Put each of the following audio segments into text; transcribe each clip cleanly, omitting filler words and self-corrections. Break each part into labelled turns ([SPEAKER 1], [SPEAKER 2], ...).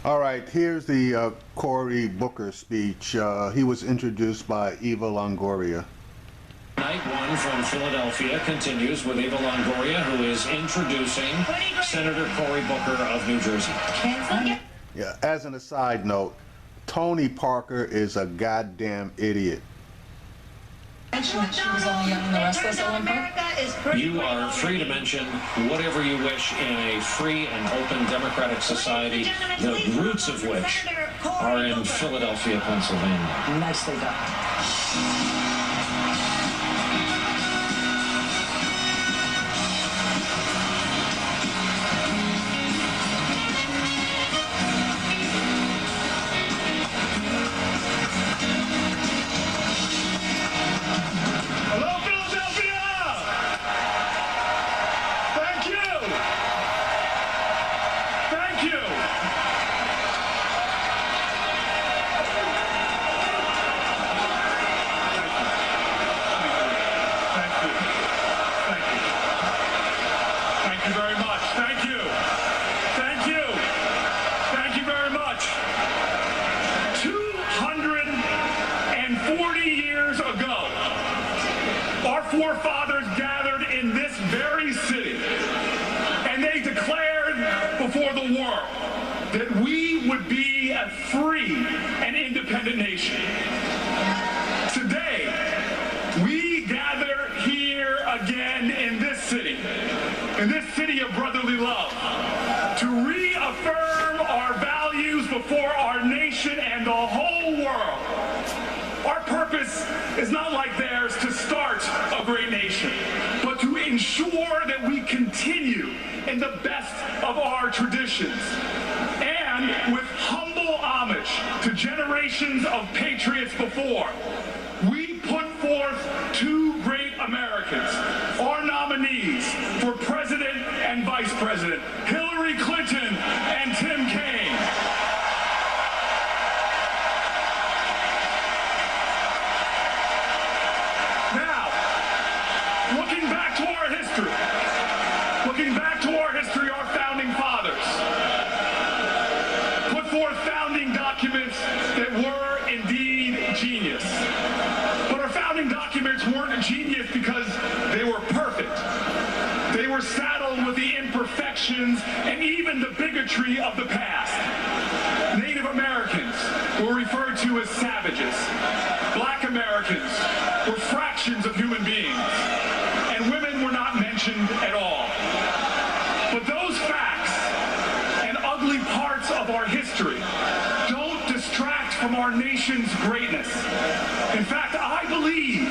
[SPEAKER 1] All right, here's the Cory Booker speech. He was introduced by Eva Longoria.
[SPEAKER 2] Night one from Philadelphia continues with Eva Longoria, who is introducing Senator Cory Booker of New Jersey.
[SPEAKER 1] Yeah, as an aside note, Tony Parker is a goddamn idiot.
[SPEAKER 3] She was only Young and the Restless at one point.
[SPEAKER 2] You are free to mention whatever you wish in a free and open democratic society, the roots of which are in Philadelphia, Pennsylvania.
[SPEAKER 3] Nicely done.
[SPEAKER 4] Forefathers gathered in this very city, and they declared before the world that we would be a free and independent nation. Today, we gather here again in this city of brotherly love, to reaffirm our values before our nation and the whole world. Our purpose is not like theirs to start a great nation, but to ensure that we continue in the best of our traditions. And with humble homage to generations of patriots before, we put forth two great Americans, our nominees for President and Vice President, Hillary Clinton and Tim Kaine. Looking back to our history, our founding fathers put forth founding documents that were indeed genius. But our founding documents weren't genius because they were perfect. They were saddled with the imperfections and even the bigotry of the past. Native Americans were referred to as savages. Black Americans were fractions of human beings. And women were not mentioned at all. But those facts and ugly parts of our history don't distract from our nation's greatness. In fact, I believe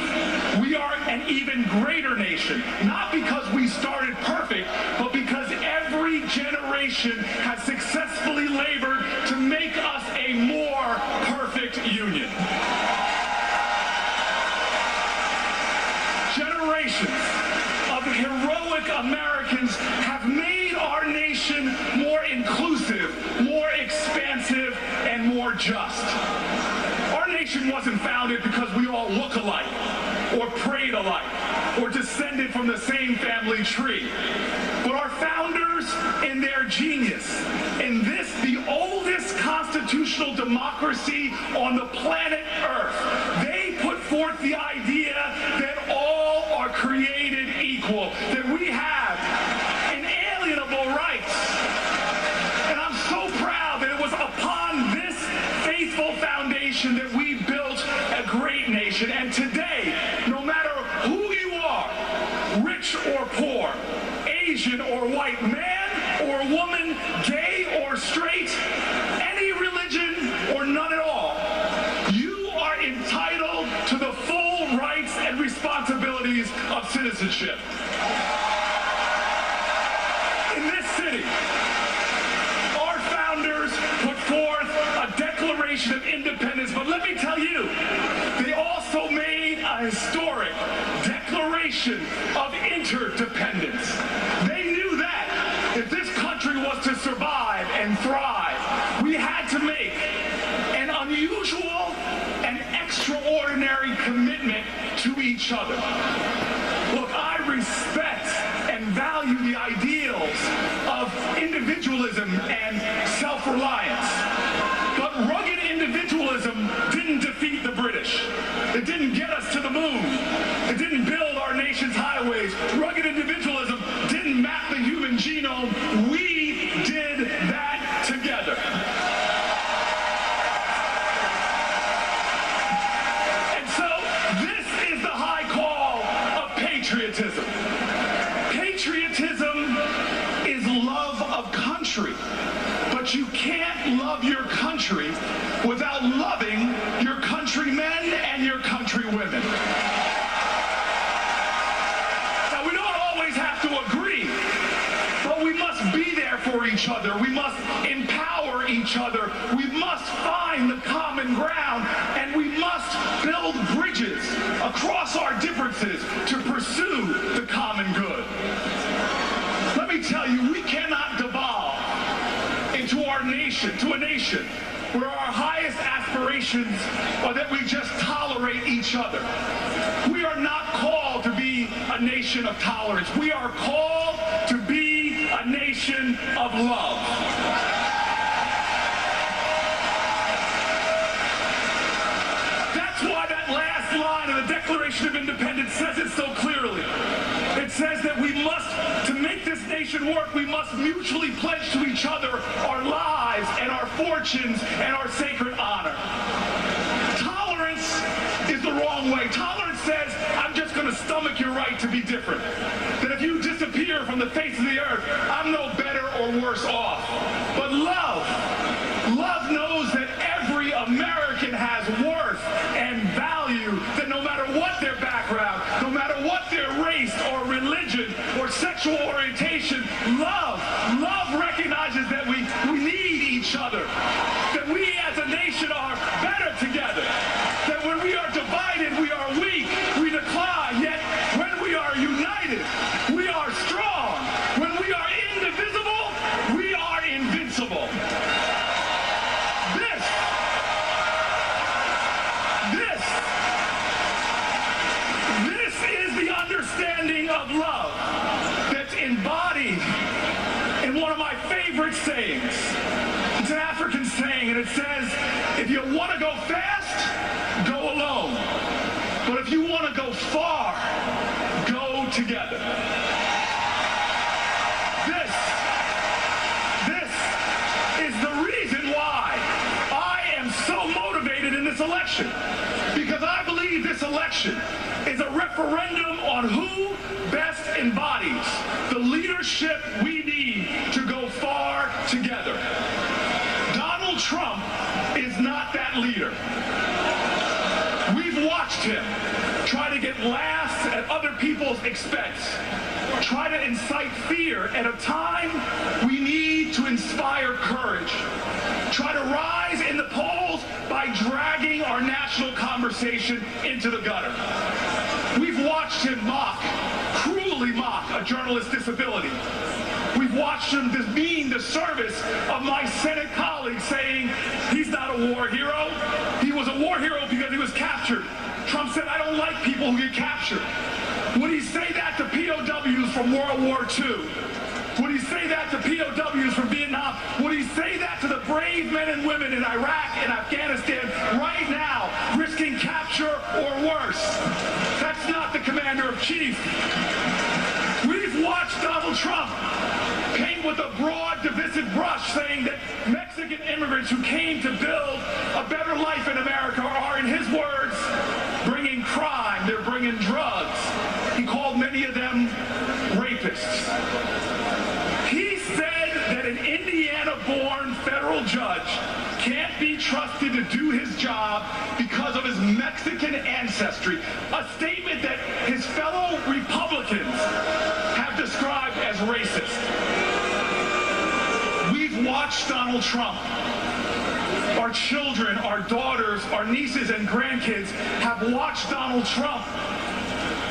[SPEAKER 4] we are an even greater nation, not because we started perfect, but because every generation has successfully labored to make us a more perfect union. Generations of heroic Americans have made our nation more inclusive, more expansive, and more just. Our nation wasn't founded because we all look alike, or prayed alike, or descended from the same family tree. But our founders, in their genius, in this, the oldest constitutional democracy on the planet Earth, they put forth the idea that all are created equal, that we have inalienable rights. And I'm so proud that it was upon this faithful foundation that we built a great nation. And today, no matter who you are, rich or poor, Asian or white, man or woman, gay or straight, any religion or none at all, you are entitled to the full rights and responsibilities of citizenship. In this city, our founders put forth a Declaration of Independence, but let me tell you, they also made a historic Declaration of Interdependence. They knew that if this country was to survive and thrive, we had to make an unusual and extraordinary commitment to each other. Look, I respect and value the ideals of individuals individualism and self-reliance. But rugged individualism didn't defeat the British. It didn't get us to the moon. It didn't build our nation's highways. Rugged individualism didn't map the human genome. We did that together. And so this is the high call of patriotism. Patriotism is love of country. But you can't love your country without loving your countrymen and your countrywomen. Now, we don't always have to agree, but we must be there for each other. We must empower each other. We must find the common ground, and we must build bridges across our differences to pursue the common good. Let me tell you, we cannot devolve into a nation where our highest aspirations are that we just tolerate each other. We are not called to be a nation of tolerance. We are called to be a nation of love. That's why that last line of the Declaration of Independence says it so clearly. It says that we must, to make this nation work, we must mutually pledge to each other our lives and our fortunes and our sacred honor. Tolerance is the wrong way. Tolerance says, I'm just going to stomach your right to be different. That if you disappear from the face of the earth, I'm no better or worse off. But love knows that every American has worth and value, that no matter what their background, no matter what their race or religion or sexual orientation, love recognizes that we need each other, that we as a nation are better together, that when we are divided, we are weak, we decline, yet when we are united, we are strong. When we are indivisible, we are invincible. This is the understanding of love that's embodied in one of my favorite sayings. It's an African saying, and it says, if you want to go fast, go alone. But if you want to go far, go together. This is the reason why I am so motivated in this election. Because I believe this election is a referendum on who best embodies the leadership we need to go far together. Donald Trump is not that leader. We've watched him try to get laughs at other people's expense, try to incite fear at a time we need to inspire courage, try to rise in the polls by dragging our national conversation into the gutter. We've watched him cruelly mock a journalist's disability. We've watched him demean the service of my Senate colleagues, saying he's not a war hero. He was a war hero because he was captured. Trump said, I don't like people who get captured. Would he say that to POWs from World War II? Would he say that to POWs from Vietnam? Would he say that to the brave men and women in Iraq and Afghanistan right now, risking capture or worse? That's not the commander-in-chief. We've watched Donald Trump paint with a broad, divisive brush, saying that Mexican immigrants who came to build a better life in America are, in his words, bringing crime, they're bringing drugs. He called many of them rapists. He said that an Indiana-born federal judge can't be trusted to do his job because of his Mexican ancestry, a statement that his fellow Republicans have described as racist. We've watched Donald Trump. Our children, our daughters, our nieces and grandkids have watched Donald Trump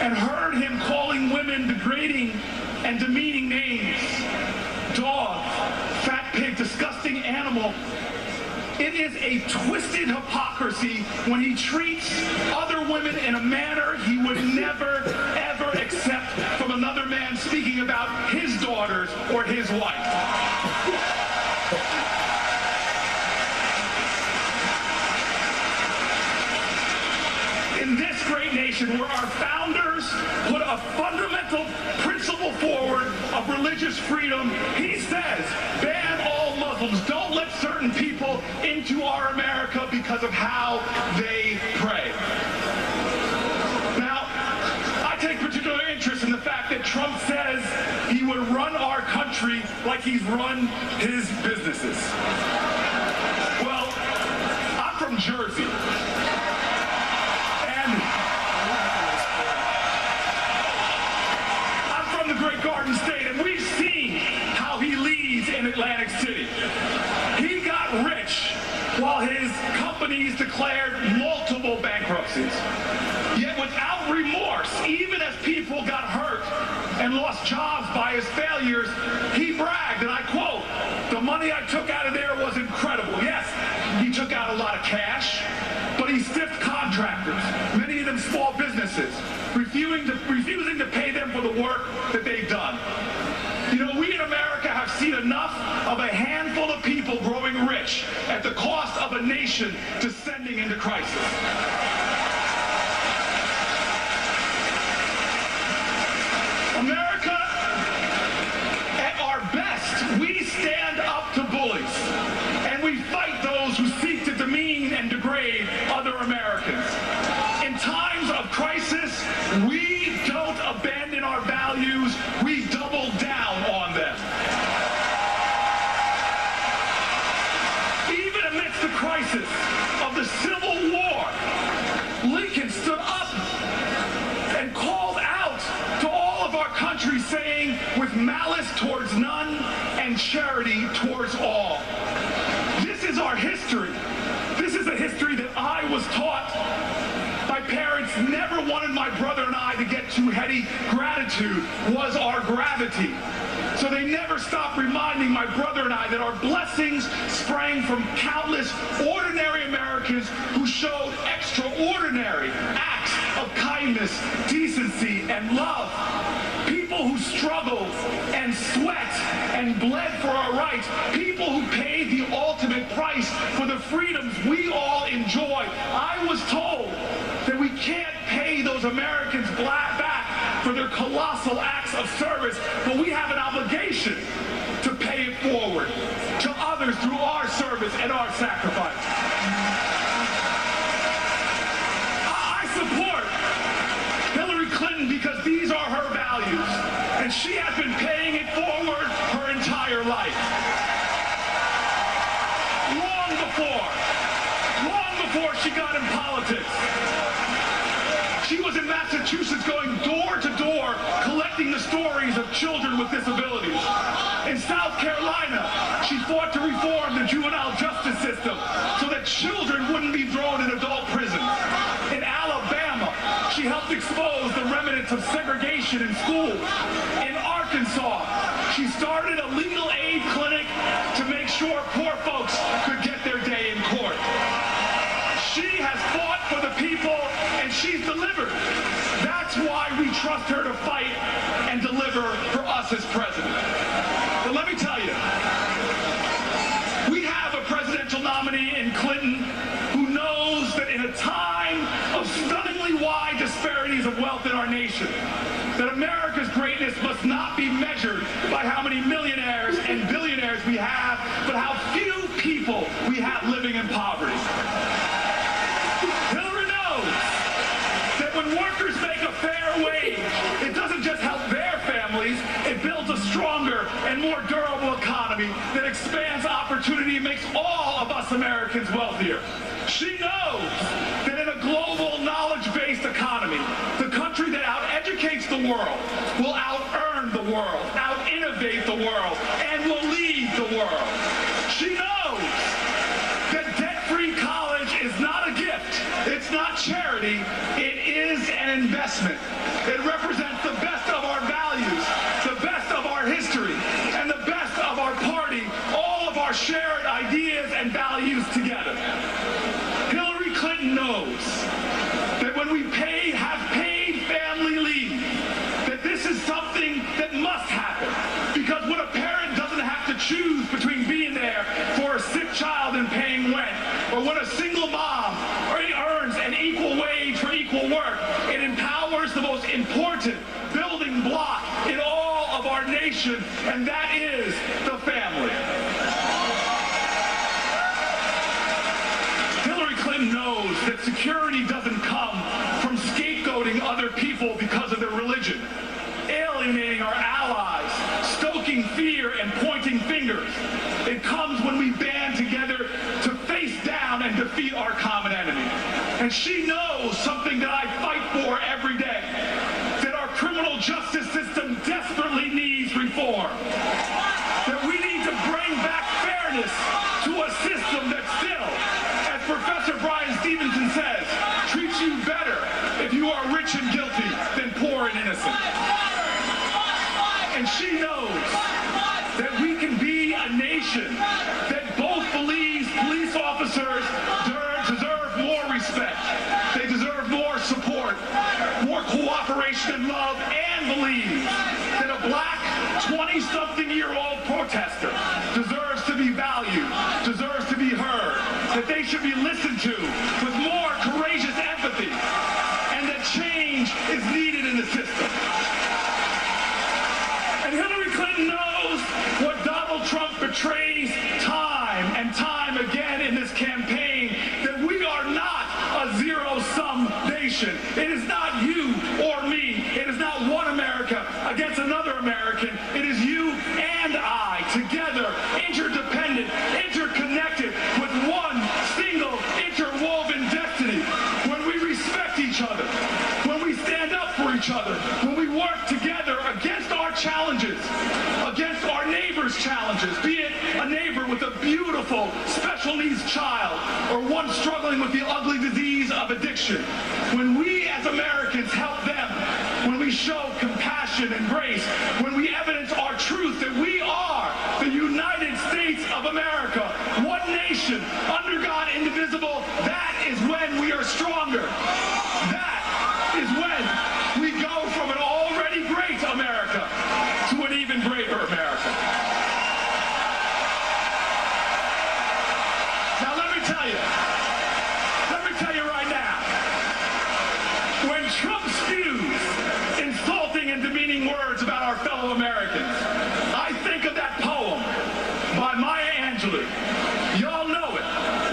[SPEAKER 4] and heard him calling women degrading and demeaning names. Dog, fat pig, disgusting animal. It is a twisted hypocrisy when he treats other women in a manner he would never, ever accept from another man speaking about his daughters or his wife. In this great nation where our founders put a fundamental principle forward of religious freedom, he says, ban all Muslims. Don't let certain people into our America because of how they pray. Now, I take particular interest in the fact that Trump says he would run our country like he's run his businesses. Well, I'm from Jersey. Garden State, and we've seen how he leads in Atlantic City. He got rich while his companies declared multiple bankruptcies. Yet without remorse, even as people got hurt and lost jobs by his failures, he bragged, and I quote, "The money I took out of there was incredible." Yes, he took out a lot of cash, but he stiffed contractors, many of them small businesses, refusing to pay them for the work that they've done. You know, we in America have seen enough of a handful of people growing rich at the cost of a nation descending into crisis. America, at our best, we stand up to bullies, and we fight those who seek to demean and degrade other Americans. In times of crisis, we don't abandon our values, we double down on them. Even amidst the crisis of the Civil War, Lincoln stood up and called out to all of our country, saying, "With malice towards none and charity towards all." This is our history. This is a history that I was taught. My parents never wanted my brother and I to get too heady. Gratitude was our gravity. So they never stopped reminding my brother and I that our blessings sprang from countless ordinary Americans who showed extraordinary acts of kindness, decency, and love. People who struggled and sweat and bled for our rights. People who paid the ultimate price for the freedoms we all enjoy. I was told that we can't pay those Americans back for their colossal acts of service, but we have an obligation to pay it forward to others through our service and our sacrifice. I support Hillary Clinton because these are her values, and she has been paying it forward her entire life. Long before she got in politics, she was in Massachusetts going door to door collecting the stories of children with disabilities. In South Carolina, she fought to reform the juvenile justice system so that children wouldn't be thrown in adult prisons. In Alabama, she helped expose the remnants of segregation in schools. In Arkansas, she started a legal aid clinic to make sure poor folks could get their day in court. She has fought for the people, and she's delivered. That's why we trust her to fight and deliver for us as president. But let me tell you, we have a presidential nominee in Clinton who knows that in a time of stunningly wide disparities of wealth in our nation, that America's greatness must not be measured by how many millionaires and billionaires we have, but how few people we have living in poverty. Hillary knows that when workers make a fair wage, it doesn't just help their families, it builds a stronger and more durable economy that expands opportunity and makes all of us Americans wealthier. She knows that in a global knowledge-based economy, the country that out-educates the world will out-earn the world, out-innovate the world, and will lead the world. She knows that debt-free college is not a gift, it's not charity, it is an investment. It represents the best of our values, the best of our history, and the best of our party, all of our shared ideas and values together. Hillary Clinton knows that when we have paid family leave, that this is something that must happen or when a single mom earns an equal wage for equal work, it empowers the most important building block in all of our nation, and that is the family. Hillary Clinton knows that security doesn't come from scapegoating other people because of their religion, alienating our allies, stoking fear, and pointing fingers. It comes when we band together to face down and defeat our common enemy. And she knows something that I fight for every day, that our criminal justice system desperately needs reform, that we need to bring back fairness to a system that still, as Professor Brian Stevenson says, treats you better if you are rich and guilty than poor and innocent. And she knows that we can be a nation that both believes police officers deserve more respect, they deserve more support, more cooperation and love, and believes that a black 20-something-year-old protester deserves to be valued, deserves to be heard, that they should be listened to with more courageous empathy, and that change is needed in the system. And Hillary Clinton knows what Donald Trump betrays time and time again in this campaign, that we are not a zero-sum nation. It is not you or me. It is not one America against another American. It is you and I, together, interdependent, interconnected, with one single interwoven destiny. When we respect each other, when we stand up for each other, when we work together against our challenges, against our neighbor's challenges, be it a neighbor with a beautiful special needs child or one struggling with the ugly disease of addiction. When we as Americans help them, when we show compassion and grace, when we evidence our truth that we are the United States of America, one nation, under God, indivisible, that is when we are stronger. That is when we go from an already great America to an even greater America. Now let me tell you right now, when Trump spews insulting and demeaning words about our fellow Americans, I think of that poem by Maya Angelou. Y'all know it.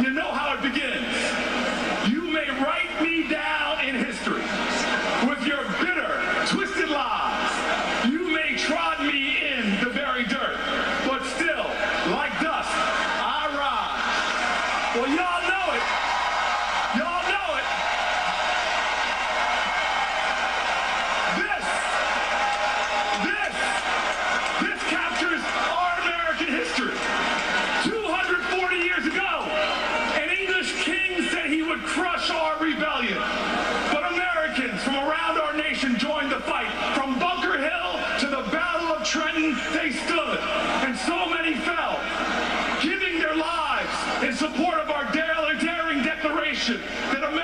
[SPEAKER 4] You know how it begins. You may write me down in history with your bitter, twisted lies. You may trod me in the very dirt, but still, like dust, I rise. Well, y'all know it. Y'all know it. This captures our American history. 240 years ago, an English king said he would crush our rebellion. But Americans from around our nation joined the fight. From Bunker Hill to the Battle of Trenton, they stood, and so many fell, giving their lives in support of our daring declaration that America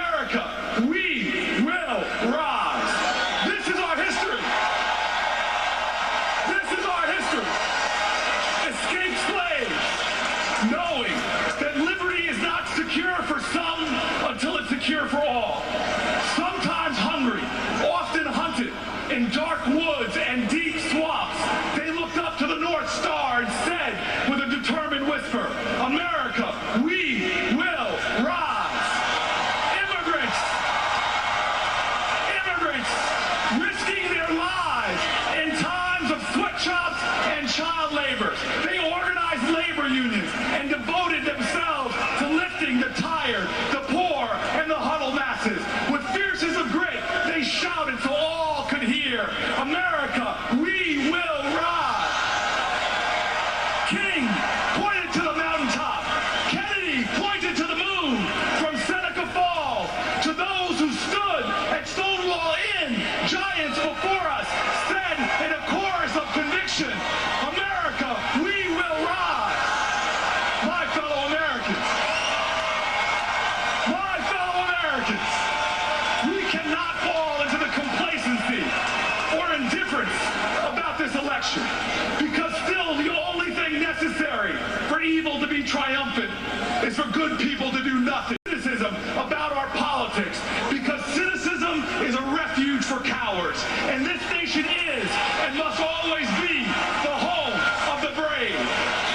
[SPEAKER 4] good people to do nothing. Cynicism about our politics, because cynicism is a refuge for cowards. And this nation is and must always be the home of the brave.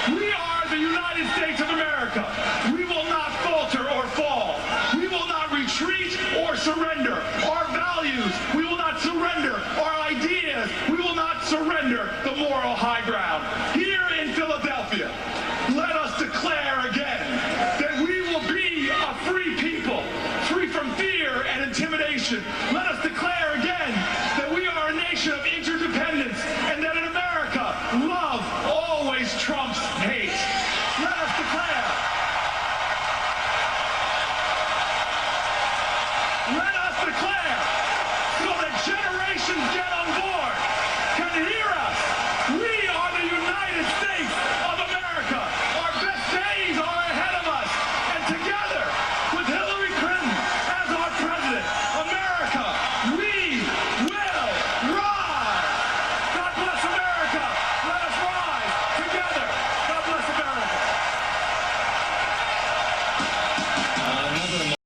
[SPEAKER 4] We are the United States of America. We will not falter or fall. We will not retreat or surrender. Our values, we will not surrender. Our ideas, we will not surrender the moral high ground. Here